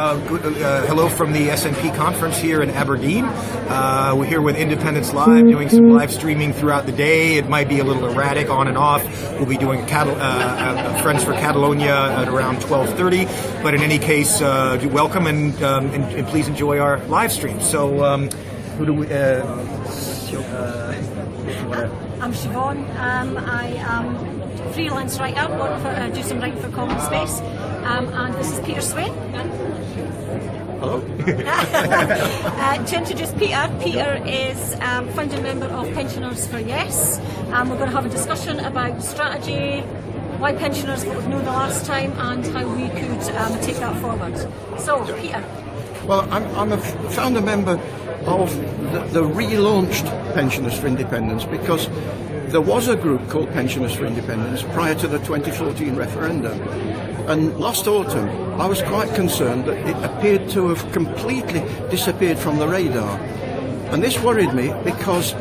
Hello from the SNP conference here in Aberdeen. We're here with Independence Live, doing some live streaming throughout the day. It might be a little erratic on and off. We'll be doing Friends for Catalonia at around 12:30. But in any case, welcome and please enjoy our live stream. So, who do we? I'm Siobhan. I am freelance writer, do some writing for Common Space, and this is Peter Swain. Hello. To introduce Peter, Peter is founding member of PensionersForYES. We're going to have a discussion about strategy, why pensioners voted no the last time, and how we could take that forward. So, Peter. Well, I'm a founder member of the relaunched Pensioners for Independence, because there was a group called Pensioners for Independence prior to the 2014 referendum, and last autumn I was quite concerned that it appeared to have completely disappeared from the radar, and this worried me because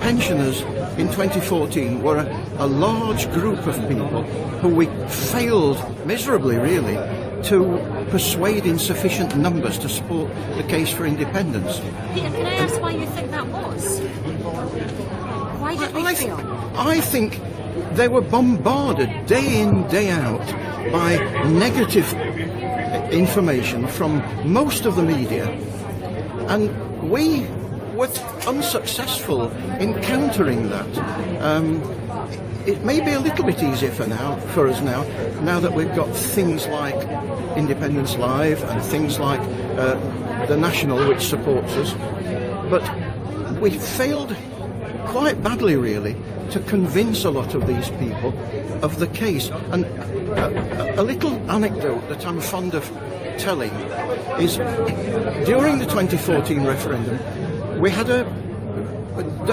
pensioners in 2014 were a large group of people who we failed miserably really to persuade in sufficient numbers to support the case for independence. Peter, can I ask why you think that was? Why did we fail? I think they were bombarded day in, day out by negative information from most of the media, and we were unsuccessful in countering that. It may be a little bit easier for us now that we've got things like Independence Live and things like the National, which supports us, but we failed quite badly really to convince a lot of these people of the case. And a little anecdote that I'm fond of telling is during the 2014 referendum we had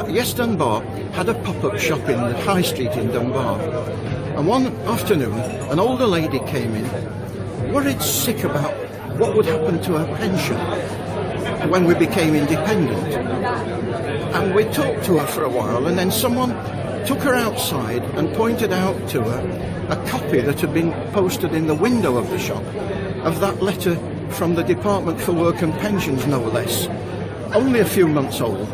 Yes Dunbar had a pop-up shop in the High Street in Dunbar, and one afternoon an older lady came in worried sick about what would happen to her pension when we became independent. And we talked to her for a while, and then someone took her outside and pointed out to her a copy that had been posted in the window of the shop of that letter from the Department for Work and Pensions, no less, only a few months old,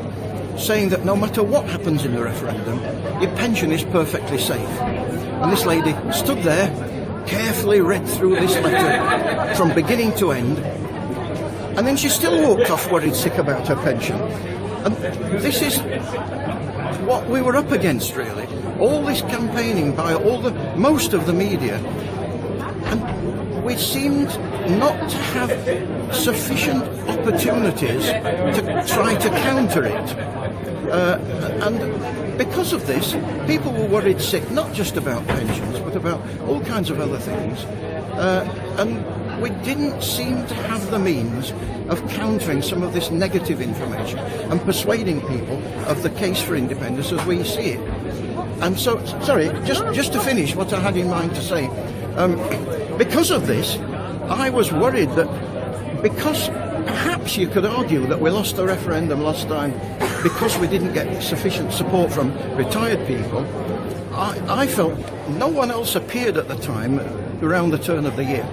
saying that no matter what happens in the referendum, your pension is perfectly safe. And this lady stood there, carefully read through this letter from beginning to end, and then she still walked off worried sick about her pension. And this is what we were up against really. All this campaigning by most of the media, and we seemed not to have sufficient opportunities to try to counter it. And because of this, people were worried sick, not just about pensions, but about all kinds of other things. And we didn't seem to have the means of countering some of this negative information and persuading people of the case for independence as we see it. And so, sorry, just to finish what I had in mind to say, because of this, I was worried that because perhaps you could argue that we lost the referendum last time because we didn't get sufficient support from retired people, I felt no one else appeared at the time, around the turn of the year,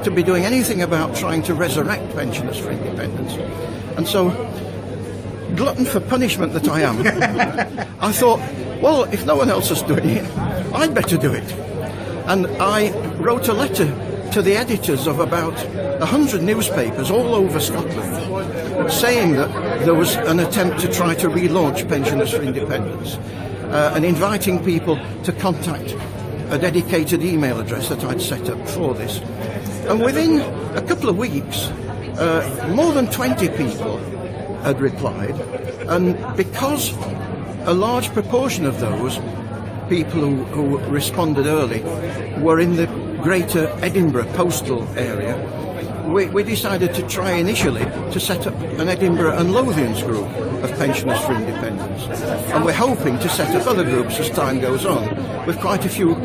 to be doing anything about trying to resurrect Pensioners for Independence. And so, glutton for punishment that I am, I thought, well, if no one else is doing it, I'd better do it. And I wrote a letter to the editors of about 100 newspapers all over Scotland, saying that there was an attempt to try to relaunch Pensioners for Independence, and inviting people to contact a dedicated email address that I'd set up for this. And within a couple of weeks, more than 20 people had replied, and because a large proportion of those people who responded early were in the greater Edinburgh postal area, we decided to try initially to set up an Edinburgh and Lothians group of Pensioners for Independence, and we're hoping to set up other groups as time goes on, with quite a few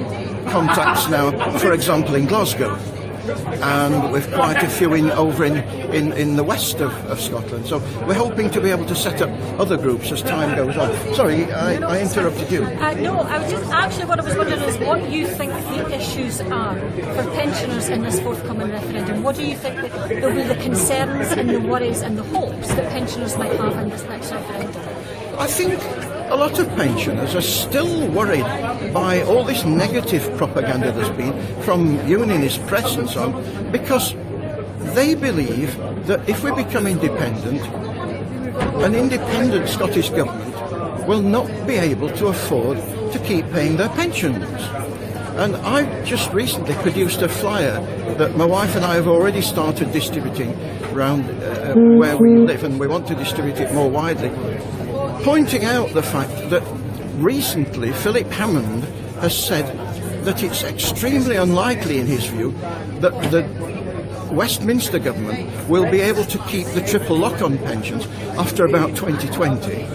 contacts now, for example in Glasgow. and with quite a few over in the west of Scotland. So we're hoping to be able to set up other groups as time goes on. Sorry, I interrupted you. No, I was just actually what I was wondering is what you think the issues are for pensioners in this forthcoming referendum. What do you think that will be the concerns and the worries and the hopes that pensioners might have in this next referendum? I think a lot of pensioners are still worried by all this negative propaganda there's been from unionist press and so on, because they believe that if we become independent, an independent Scottish government will not be able to afford to keep paying their pensions. And I've just recently produced a flyer that my wife and I have already started distributing around where we live, and we want to distribute it more widely, pointing out the fact that recently Philip Hammond has said that it's extremely unlikely, in his view, that the Westminster government will be able to keep the triple lock on pensions after about 2020.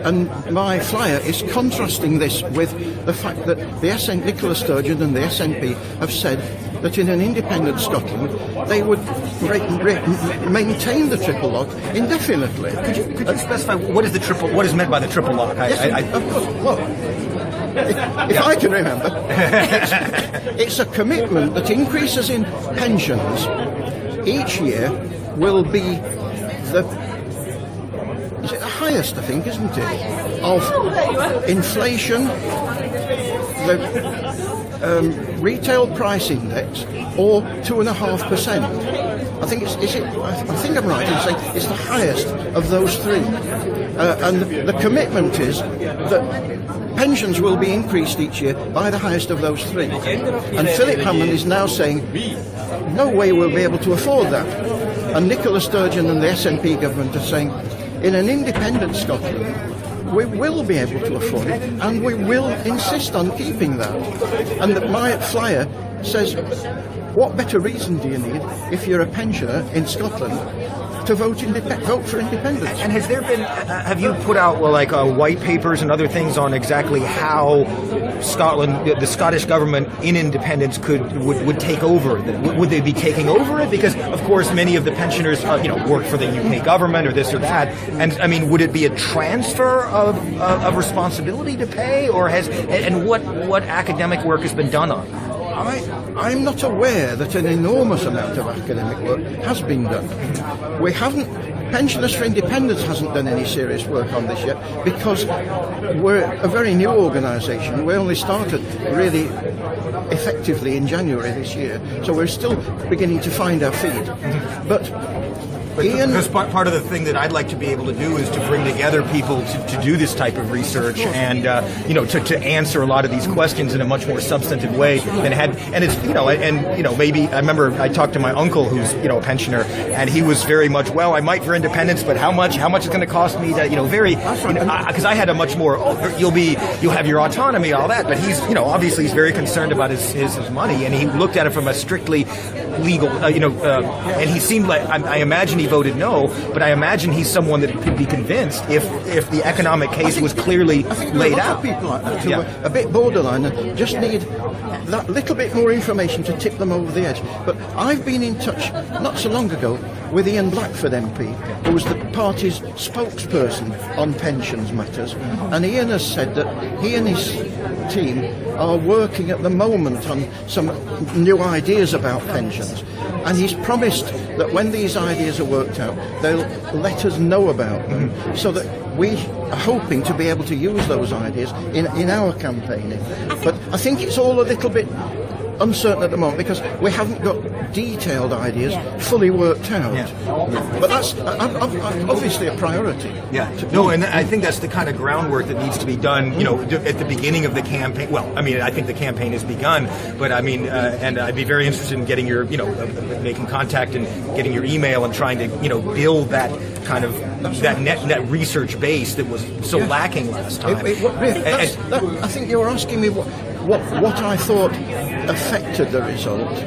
And my flyer is contrasting this with the fact that the Nicola Sturgeon and the SNP have said that in an independent Scotland they would maintain the triple lock indefinitely. Could you specify what is meant by the triple lock? Of course. Well, if I can remember, it's a commitment that increases in pensions each year will be the highest, I think, isn't it, of inflation, the retail price index, or 2.5%. I think I think I'm right in saying it's the highest of those three, and the commitment is that pensions will be increased each year by the highest of those three. And Philip Hammond is now saying, no way we'll be able to afford that. And Nicola Sturgeon and the SNP government are saying, in an independent Scotland, we will be able to afford it, and we will insist on keeping that. And my flyer says, what better reason do you need if you're a pensioner in Scotland to vote for independence? And has there been, have you put out white papers and other things on exactly how Scotland, the Scottish government in independence would take over? Would they be taking over it? Because of course many of the pensioners work for the UK government or this or that. And I mean, would it be a transfer of responsibility to pay, or what academic work has been done on that? I'm not aware that an enormous amount of academic work has been done. Pensioners for Independence hasn't done any serious work on this yet, because we're a very new organisation. We only started really effectively in January this year, so we're still beginning to find our feet. But because part of the thing that I'd like to be able to do is to bring together people to do this type of research and to answer a lot of these questions in a much more substantive way than maybe I remember I talked to my uncle who's a pensioner, and he was very much, well, I might for independence, but how much is going to cost me to because I had a much more you'll have your autonomy, all that, but he's obviously he's very concerned about his money, and he looked at it from a strictly legal and he seemed like, I imagine he voted no, but I imagine he's someone that could be convinced if the economic case was clearly laid out. People like that who are a bit borderline and just need that little bit more information to tip them over the edge. But I've been in touch not so long ago with Ian Blackford MP, who was the party's spokesperson on pensions matters, and Ian has said that he and his team are working at the moment on some new ideas about pensions, and he's promised that when these ideas are worked out, they'll let us know about them, so that we are hoping to be able to use those ideas in our campaigning. But I think it's all a little bit uncertain at the moment because we haven't got detailed ideas fully worked out. But that's obviously a priority. And I think that's the kind of groundwork that needs to be done, at the beginning of the campaign. Well, I mean, I think the campaign has begun, but I mean, and I'd be very interested in getting your, making contact and getting your email and trying to, build that kind of that research base that was so lacking last time. I think you were asking me what I thought affected the result,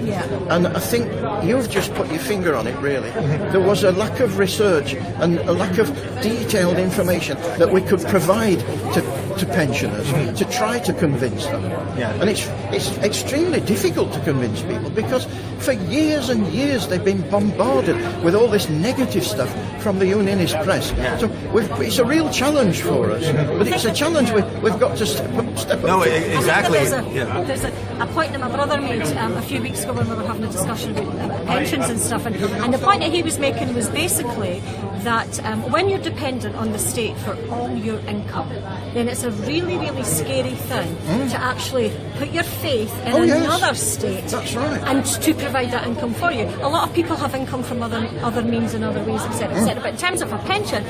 and I think you've just put your finger on it, really. There was a lack of research and a lack of detailed information that we could provide to to pensioners to try to convince them. Yeah. And it's extremely difficult to convince people because for years and years they've been bombarded with all this negative stuff from the unionist press. Yeah. So it's a real challenge for us, but it's a challenge we've got to step up. No, to. exactly. There's a point that my brother made a few weeks ago when we were having a discussion about pensions and stuff, and the point that he was making was basically that when you're dependent on the state for all your income, then it's a really, really scary thing to actually put your faith in another state. That's right. And to provide that income for you. A lot of people have income from other means and other ways, etc., etc. But in terms of a pension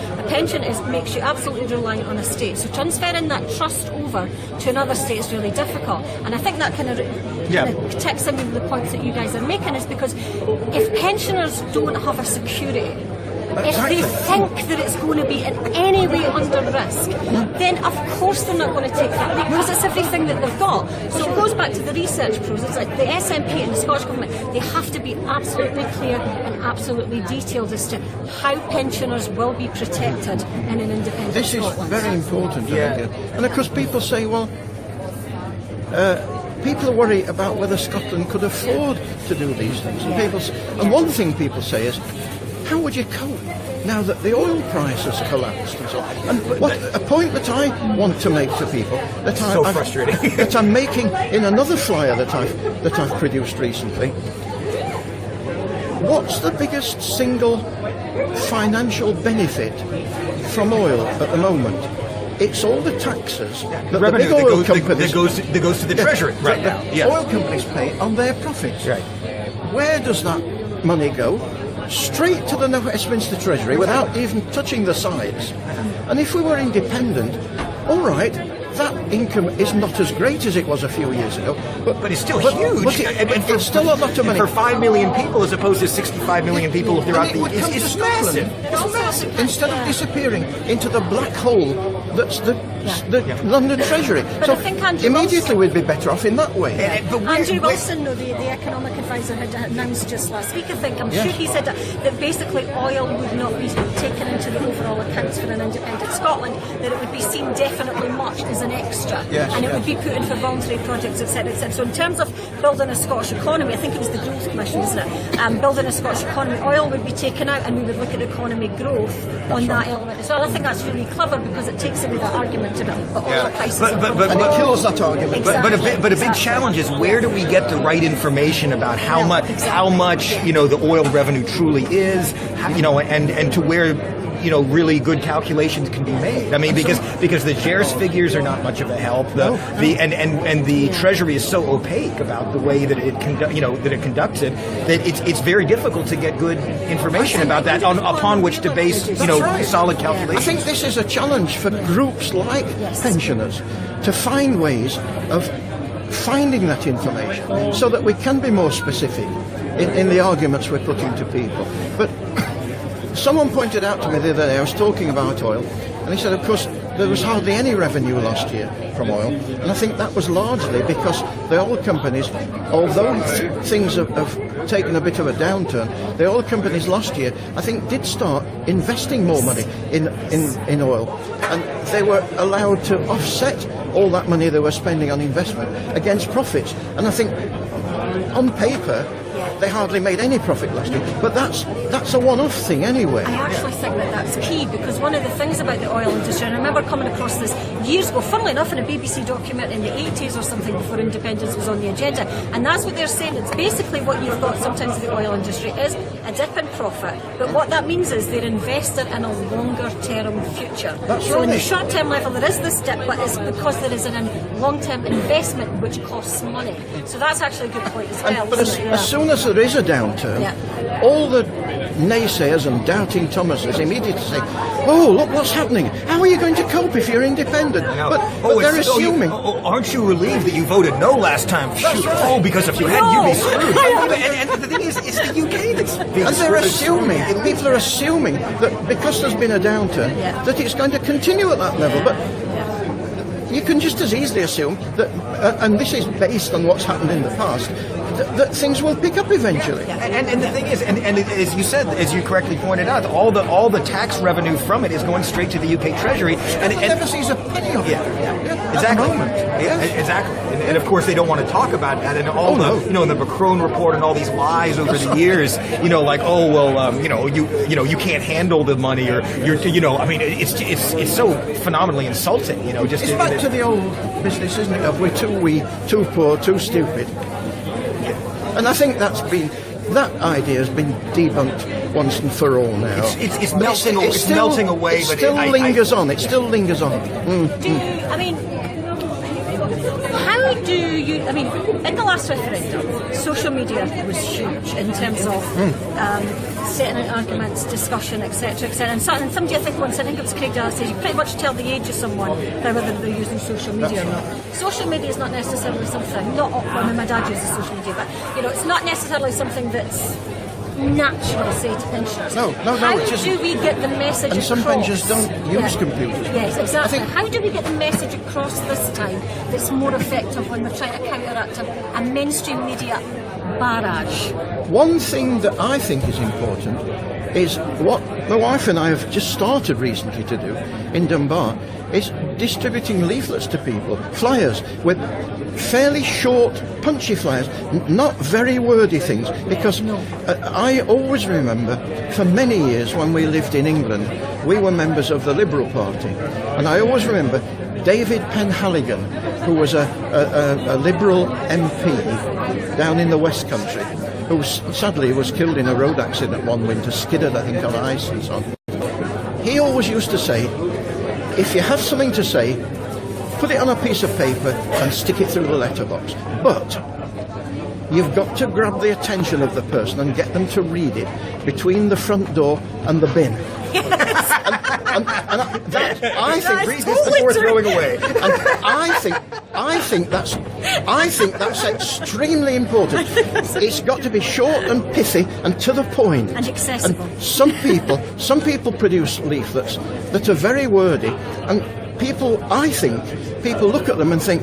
makes you absolutely reliant on a state. So transferring that trust over to another state is really difficult. And I think that kind of ticks some of the points that you guys are making, is because if pensioners don't have a security, if they think that it's going to be in any way under risk, then of course they're not going to take that leap because it's everything that they've got. So it goes back to the research process. Like the SNP and the Scottish Government, they have to be absolutely clear and absolutely detailed as to how pensioners will be protected in an independent This is Scotland. very important, I think. And of course people say, well, people worry about whether Scotland could afford to do these things. And one thing people say is, how would you cope now that the oil price has collapsed and so on? And a point that I want to make to people frustrating. that I'm making in another flyer that I've produced recently. What's the biggest single financial benefit from oil at the moment? It's all the taxes that the big oil companies that goes to the treasury right now. Oil companies pay on their profits. Right. Where does that money go? Straight to the Westminster Treasury without even touching the sides. And if we were independent, all right, that income is not as great as it was a few years ago, but it's still huge. It's still a lot of money. For 5 million people as opposed to 65 million people throughout the year. It's massive. It's massive. Instead of disappearing into the black hole that's the London Treasury. But so I think Andrew immediately we'd be better off in that way. Andrew Wilson, though, the economic advisor, had announced just last week, I think, I'm sure he said that basically oil would not be taken into the overall accounts for an independent Scotland, that it would be seen definitely much as an extra, and it would be put in for voluntary projects, etc., etc. So in terms of building a Scottish economy, I think it was the Growth Commission, isn't it? Building a Scottish economy, oil would be taken out and we would look at economy growth on that element as well. I think that's really clever because it takes away that argument about oil prices. And it kills that argument. Exactly. But a big challenge is, where do we get the right information about how much the oil revenue truly is, and to where really good calculations can be made. I mean, because the JERS figures are not much of a help. And the Treasury is so opaque about the way that it conducts it, that it's very difficult to get good information about that upon which to base solid calculations. I think this is a challenge for groups like pensioners to find ways of finding that information so that we can be more specific in the arguments we're putting to people. But someone pointed out to me the other day, I was talking about oil, and he said, of course, there was hardly any revenue last year from oil, and I think that was largely because the oil companies, although things have taken a bit of a downturn, the oil companies last year, I think, did start investing more money in oil, and they were allowed to offset all that money they were spending on investment against profits. And I think, on paper, they hardly made any profit last year, but that's a one-off thing anyway. I actually think that's key, because one of the things about the oil industry, and I remember coming across this years ago, funnily enough, in a BBC document in the 80s or something, before independence was on the agenda, and that's what they're saying. It's basically what you've got sometimes in the oil industry is a dip in profit, but what that means is they're invested in a longer-term future. So in the short-term level there is this dip, but it's because there is a long-term investment which costs money. So that's actually a good point as well. But as soon as there is a downturn, all the naysayers and doubting Thomases immediately say, oh, look what's happening. How are you going to cope if you're independent? But they're assuming. Aren't you relieved that you voted no last time? Oh, because if you hadn't, you'd be screwed. And the thing is, it's the UK that's being and they're assuming, people are assuming that because there's been a downturn, that it's going to continue at that level. But you can just as easily assume that, and this is based on what's happened in the past, that things will pick up eventually. And the thing is, and as you said, as you correctly pointed out, all the tax revenue from it is going straight to the UK Treasury, and never sees a penny of it. Exactly. Yes. Exactly. And of course they don't want to talk about that, and all the Macron report and all these lies over the years, like, you can't handle the money, or I mean, it's so phenomenally insulting, just it's back to the old business, isn't it, of we're too weak, too poor, too stupid. And I think that idea has been debunked once and for all now. It's melting away, it but still lingers on. It still lingers on. How do you, in the last referendum, social media was huge in terms of setting out arguments, discussion, etc., etc. And somebody, I think it was Craig Dallas, said you pretty much tell the age of someone by whether they're using social media or not. Social media is not necessarily something, my dad uses social media, but it's not necessarily something that's natural, say, to pensioners. No, How it isn't. do we get the message across? And some pensioners don't use computers. Yes, exactly. How do we get the message across this time that's more effective when we're trying to counteract a mainstream media barrage? One thing that I think is important is what my wife and I have just started recently to do in Dunbar, is distributing leaflets to people, flyers with fairly short, punchy flyers, not very wordy things, because I always remember, for many years when we lived in England, we were members of the Liberal Party, and I always remember David Penhaligon, who was a Liberal MP down in the West Country, who sadly was killed in a road accident one winter, skidded, I think, on ice and so on. He always used to say, if you have something to say, put it on a piece of paper and stick it through the letterbox. But you've got to grab the attention of the person and get them to read it between the front door and the bin. I think read this before throwing away. And I think that's extremely important. It's got to be short and pithy and to the point. And accessible. And some people produce leaflets that are very wordy, and I think people look at them and think,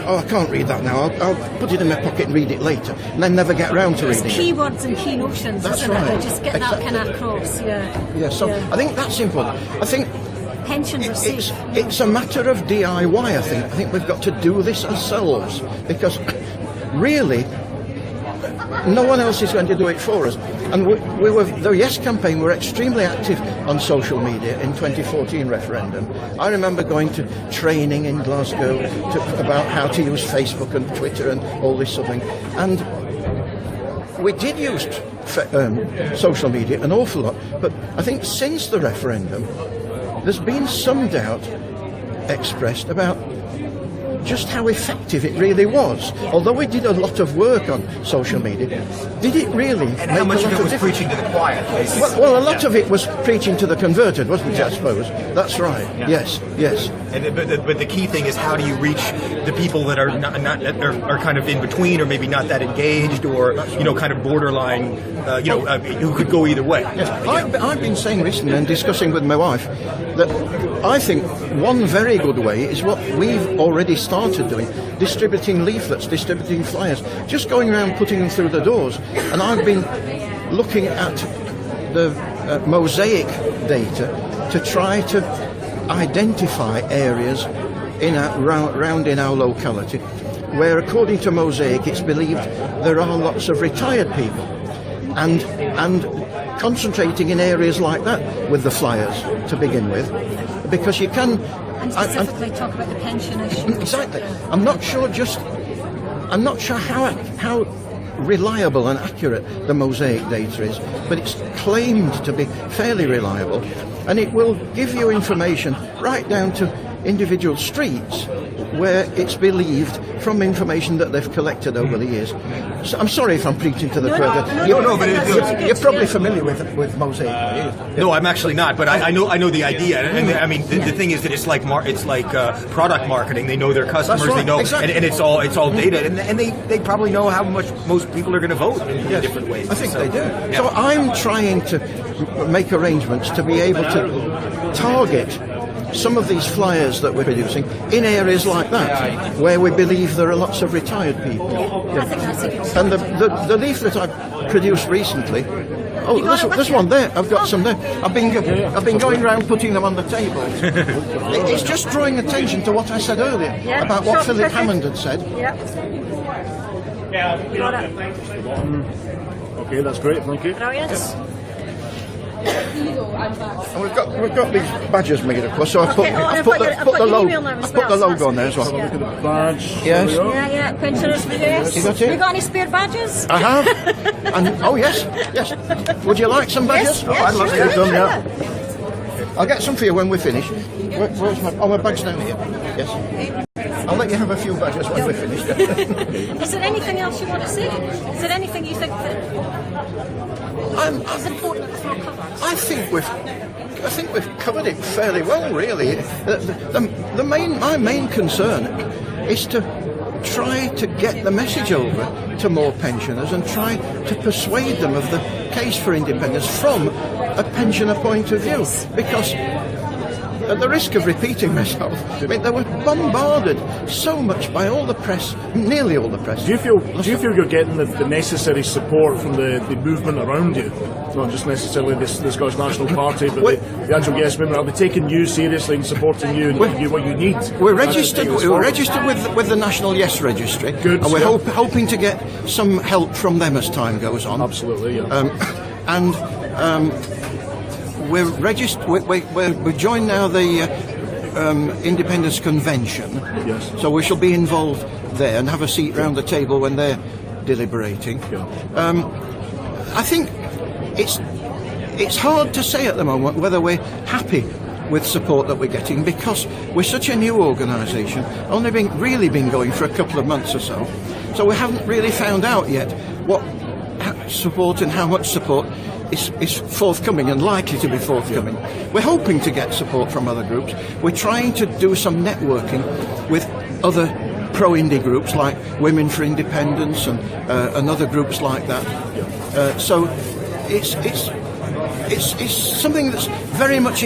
oh, I can't read that now. I'll put it in my pocket and read it later, and then never get round to reading it. Keywords and key notions, That's isn't right. it? Just get that kind of across, I think that's important. I think pensions are safe. it's a matter of DIY, I think. I think we've got to do this ourselves, because really no one else is going to do it for us. And the Yes campaign were extremely active on social media in 2014 referendum. I remember going to training in Glasgow about how to use Facebook and Twitter and all this sort of thing. And we did use social media an awful lot, but I think since the referendum there's been some doubt expressed about just how effective it really was. Although we did a lot of work on social media, did it really? And how much of it was preaching to the choir? Well, a lot of it was preaching to the converted, wasn't it? I suppose. That's right. Yeah. Yes. But the key thing is, how do you reach the people that are are kind of in between, or maybe not that engaged, or kind of borderline, who could go either way? Yes. I've been saying recently and discussing with my wife that I think one very good way is what we've already started doing, distributing leaflets, distributing flyers, just going around putting them through the doors. And I've been looking at the mosaic data to try to identify areas around in our locality where, according to Mosaic, it's believed there are lots of retired people, and concentrating in areas like that with the flyers to begin with, because you can. And specifically talk about the pension issue. Exactly. I'm not sure how reliable and accurate the Mosaic data is, but it's claimed to be fairly reliable, and it will give you information right down to individual streets where it's believed from information that they've collected over the years. So I'm sorry if I'm preaching to the choir. You're probably familiar with Mosaic. No, I'm actually not, but I know the idea. And I mean, the thing is that it's like product marketing. They know their customers. That's right. They know, exactly. and it's all data, and they probably know how much most people are going to vote in different ways. I think they do. Yeah. So I'm trying to make arrangements to be able to target some of these flyers that we're producing in areas like that, where we believe there are lots of retired people. I think that's a good And the leaflet I produced recently. Oh, this one there. I've got some there. I've been going around putting them on the table. It's just drawing attention to what I said earlier about what Philip Hammond had said. Yep. Got it. Okay, that's great. Thank you. Brilliant. And we've got these badges made, of course. So I put I've the got your logo. email now as I put the well, logo so on there as well. that's Look at the badge. Yes. There we are. Yeah, Pensioners for Yes. You got it? You got any spare badges? I have. And oh yes. Would you like some badges? Yes, Oh, I'd love to sure. get them. Yeah. I'll get some for you when we're finished. Where's my bag's down here? Yes. I'll let you have a few badges when we're finished. Is there anything else you want to say? Is there anything you think that is important that's not covered? I think we've covered it fairly well, really. My main concern is to try to get the message over to more pensioners and try to persuade them of the case for independence from a pensioner point of view, because at the risk of repeating myself, I mean, they were bombarded so much by all the press, nearly all the press. Do you feel you're getting the necessary support from the movement around you? Not just necessarily the Scottish National Party, but the actual yes movement. Are they taking you seriously and supporting you and giving you what you need? We're registered. We're registered with the National Yes Registry, Good, and we're yeah. hoping to get some help from them as time goes on. Absolutely, yeah. We're registered. We're joined now the Independence Convention. Yes. So we shall be involved there and have a seat round the table when they're deliberating. Yeah. I think it's hard to say at the moment whether we're happy with support that we're getting, because we're such a new organisation, only really been going for a couple of months or so. So we haven't really found out yet what support and how much support is forthcoming and likely to be forthcoming. We're hoping to get support from other groups. We're trying to do some networking with other pro-indie groups like Women for Independence and other groups like that. So it's something that's very much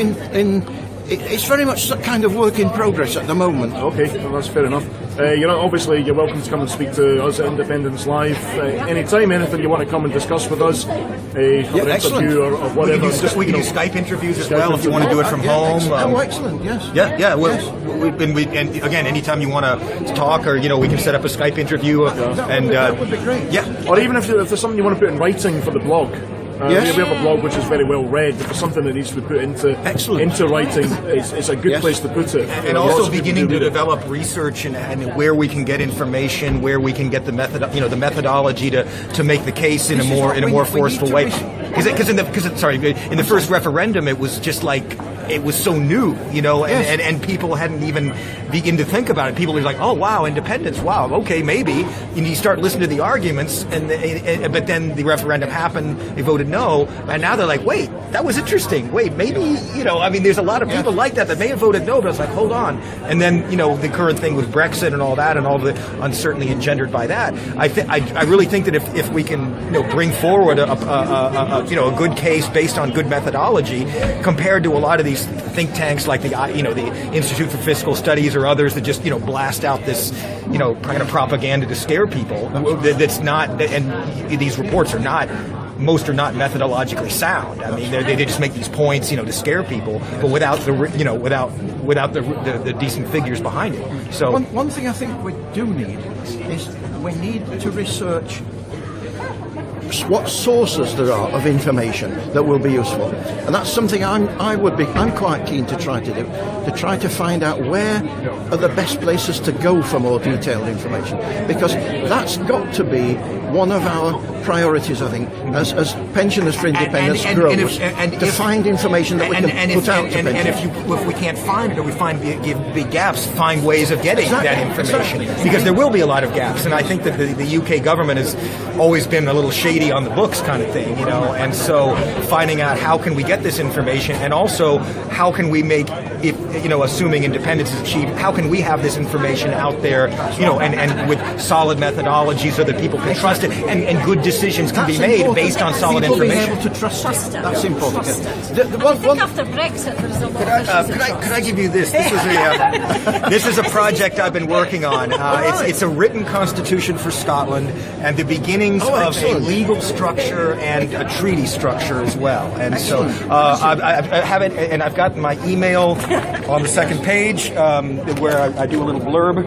it's very much that kind of work in progress at the moment. Okay, well, that's fair enough. You're welcome to come and speak to us at Independence Live anytime. Anything you want to come and discuss with us, have an interview or whatever. We can do Skype interviews as well if you want to do it from home. Excellent. Yes. Yeah. And again, anytime you want to talk, or we can set up a Skype interview, and that would be great. Yeah. Or even if there's something you want to put in writing for the blog. Yes. We have a blog which is very well read. If there's something that needs to be put into writing, it's a good place to put it. And also beginning to develop research and where we can get information, where we can get the methodology to make the case in a more forceful way. Because in the first referendum, it was just like, it was so new, and people hadn't even begun to think about it. People were like, oh wow, independence, wow, okay, maybe. And you start listening to the arguments, but then the referendum happened, they voted no, and now they're like, wait, that was interesting. Wait, maybe, there's a lot of people like that may have voted no, but it's like, hold on. And then, the current thing with Brexit and all that, and all the uncertainty engendered by that, I really think that if we can, bring forward a good case based on good methodology, compared to a lot of these think tanks like the Institute for Fiscal Studies or others that just blast out this kind of propaganda to scare people. That's not, and these reports are not. Most are not methodologically sound. I mean, they just make these points, to scare people, but without the the decent figures behind it. So one thing I think we do need is we need to research what sources there are of information that will be useful, and that's something I'm quite keen to try to do, to try to find out where are the best places to go for more detailed information, because that's got to be one of our priorities, I think, as Pensioners for Independence grows, to find information that we can put out to pensioners. And if we can't find it, or we find big gaps, find ways of getting that information, because there will be a lot of gaps. And I think that the UK government has always been a little shady on the books kind of thing, and so finding out how can we get this information, and also how can we make if assuming independence is achieved, how can we have this information out there, and with solid methodology so that people can trust it, and good decisions can be made based on solid information. Being able to trust it. That's important. Trust it. I think after Brexit, there's a lot of issues. Could I give you this? This is a project I've been working on. It's a written constitution for Scotland and the beginnings of a legal structure and a treaty structure as well. And excellent. So I have it, and I've got my email on the second page where I do a little blurb.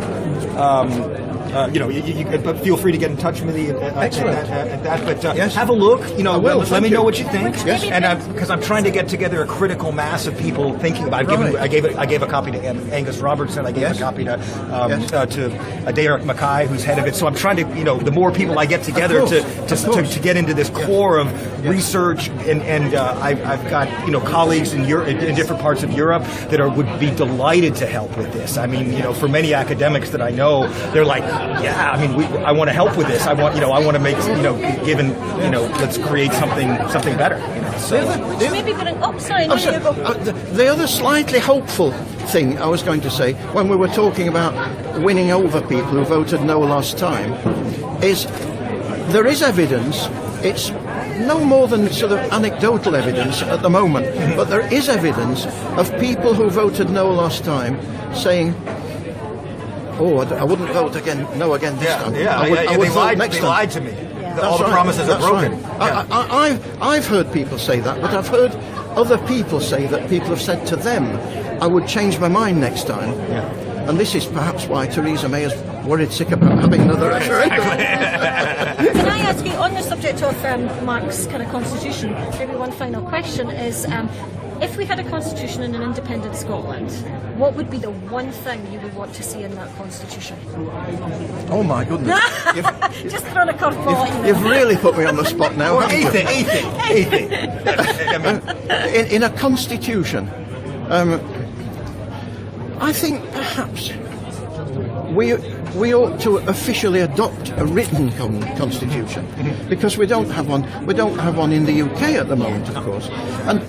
But feel free to get in touch with me at that. But yes. Have a look. Let me know what you think. Yes. And because I'm trying to get together a critical mass of people thinking about it. I gave a copy to Angus Robertson. I gave a copy to Derek Mackay, who's head of it. So I'm trying to, the more people I get together to get into this core of research, and I've got colleagues in different parts of Europe that would be delighted to help with this. I mean, for many academics that I know, they're like, yeah, I mean, I want to help with this. I want to make, let's create something better. So. Maybe The other slightly hopeful thing I was going to say when we were talking about winning over people who voted no last time is there is evidence. It's no more than sort of anecdotal evidence at the moment, but there is evidence of people who voted no last time saying, I wouldn't vote again this time. I would vote next time. They lied to me. All the promises are broken. Right. I've heard people say that, but I've heard other people say that people have said to them, I would change my mind next time. Yeah. And this is perhaps why Theresa May is worried sick about having another referendum. Can I ask you, on the subject of Mark's kind of constitution, maybe one final question is, if we had a constitution in an independent Scotland, what would be the one thing you would want to see in that constitution? Oh my goodness. Just throwing a curveball at you. You've really put me on the spot now. Well, a thing. In a constitution, I think perhaps we ought to officially adopt a written constitution, because we don't have one. We don't have one in the UK at the moment, of course, and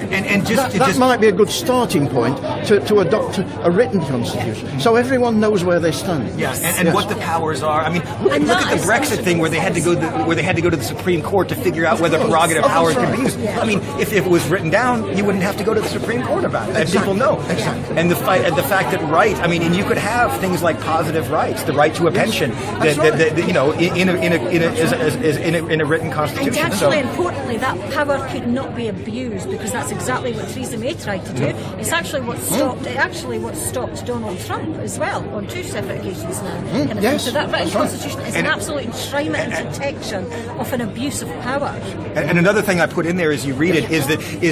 that might be a good starting point to adopt a written constitution, so everyone knows where they stand. Yeah, and what the powers are. I mean, look at the Brexit thing, where they had to go to the Supreme Court to figure out whether prerogative powers can be used. I mean, if it was written down, you wouldn't have to go to the Supreme Court about it. Exactly. People know. Exactly. And the fact that I mean, and you could have things like positive rights, the right to a pension, in a written constitution. And actually, importantly, that power could not be abused, because that's exactly what Theresa May tried to do. It's actually what stopped Donald Trump as well on two separate occasions now. Yes, so that written constitution is an absolute enshrinement and protection of an abuse of power. And another thing I put in there as you read it is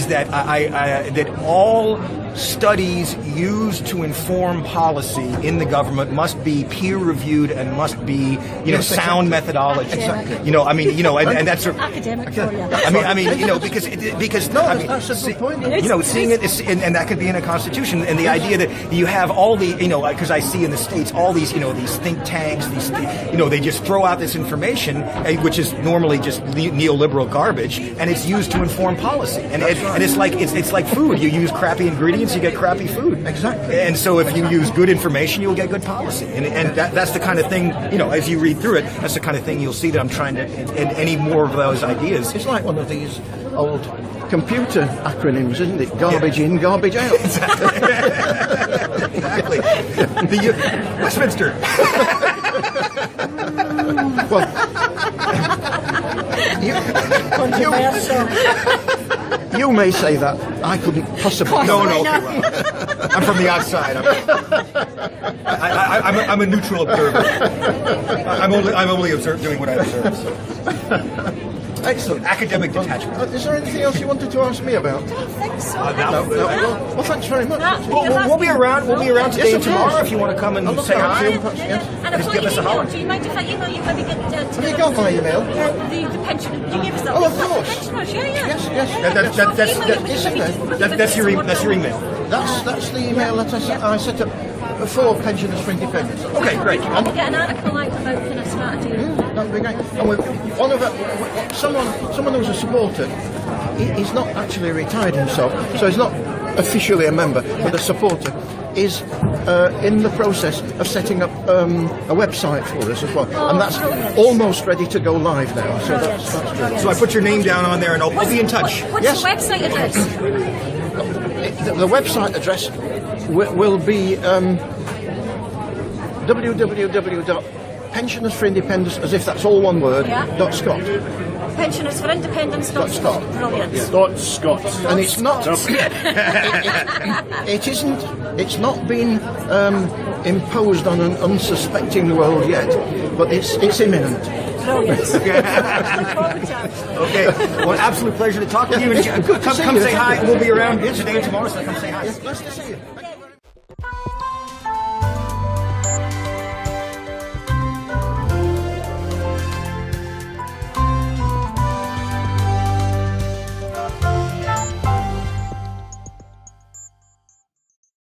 that that all studies used to inform policy in the government must be peer reviewed and must be sound methodology. Exactly. And that's academic for you. I mean, because that's a good point. Seeing it is, and that could be in a constitution, and the idea that you have all the because I see in the States all these these think tanks, they just throw out this information, which is normally just neoliberal garbage, and it's used to inform policy, and it's like food. You use crappy ingredients, you get crappy food. Exactly. And so if you use good information, you'll get good policy, and that's the kind of thing, as you read through it, that's the kind of thing you'll see that I'm trying to, and any more of those ideas. It's like one of these old computer acronyms, isn't it? Garbage in, garbage out. Exactly. Westminster. Well, you may say that. I couldn't possibly. No. I'm from the outside. I'm a neutral observer. I'm only doing what I observe. So. Excellent. Academic detachment. Is there anything else you wanted to ask me about? I don't think so. No. Well, thanks very much. We'll be around. We'll be around today and tomorrow if you want to come and say hi. And Just give us a holler. Do you mind if I email you? Maybe get Have you got my email? the pension. You give us that. Oh, of course. Pensioners, yeah. Yes. That's your email. That's the email that I set up for Pensioners for Independence. Okay, great. And we'll get an article out about kind of strategy. That'd be great. And someone who's a supporter, he's not actually retired himself, so he's not officially a member, but a supporter, is in the process of setting up a website for us as well, and that's almost ready to go live now. So that's good. So I put your name down on there, and I'll be in touch. What's Yes. the website address? The website address will be www.pensionersforindependence, as if that's all one word, Yeah. .scot. PensionersForIndependence.Scot. Brilliant. Scott. And it's not. It isn't. It's not been imposed on an unsuspecting world yet, but it's imminent. Brilliant. Look forward to it. Okay. Well, absolute pleasure to talk to you. And Good to come see you. say hi. We'll be around today and tomorrow, so come say hi. Yes, nice to see you.